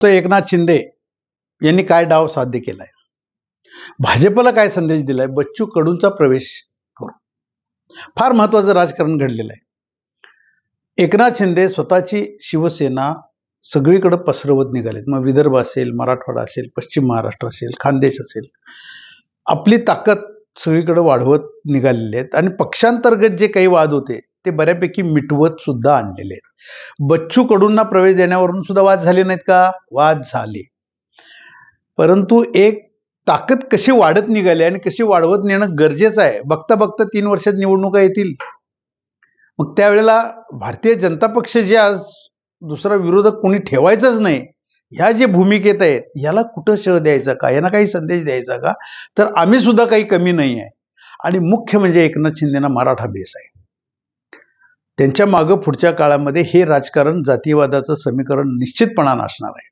तो एकनाथ शिंदे यांनी काय डाव साध्य केलाय, भाजपला काय संदेश दिलाय, बच्चू कडूंचा प्रवेश करू फार महत्वाचं राजकारण घडलेलं आहे. एकनाथ शिंदे स्वतःची शिवसेना सगळीकडे पसरवत निघालेत. मग विदर्भ असेल, मराठवाडा असेल, पश्चिम महाराष्ट्र असेल, खानदेश असेल, आपली ताकद सगळीकडे वाढवत निघालेले आहेत आणि पक्षांतर्गत जे काही वाद होते ते बऱ्यापैकी मिटवत सुद्धा आणलेले आहेत. बच्चू कडूंना प्रवेश देण्यावरून सुद्धा वाद झाले नाहीत का? वाद झाले. परंतु एक ताकद कशी वाढत निघाली आणि कशी वाढवत नेणं गरजेचं आहे. बघता बघता 3 वर्षात निवडणुका येतील. मग त्यावेळेला भारतीय जनता पक्ष जे आज दुसरा विरोधक कोणी ठेवायचंच नाही, ह्या जे भूमिकेत आहेत याला कुठं शह द्यायचा का, यांना काही संदेश द्यायचा का? तर आम्ही सुद्धा काही कमी नाही आहे. आणि मुख्य म्हणजे एकनाथ शिंदेना मराठा बेस आहे. त्यांच्या मागं पुढच्या काळामध्ये हे राजकारण जातीयवादाचं समीकरण निश्चितपणानं असणार आहे.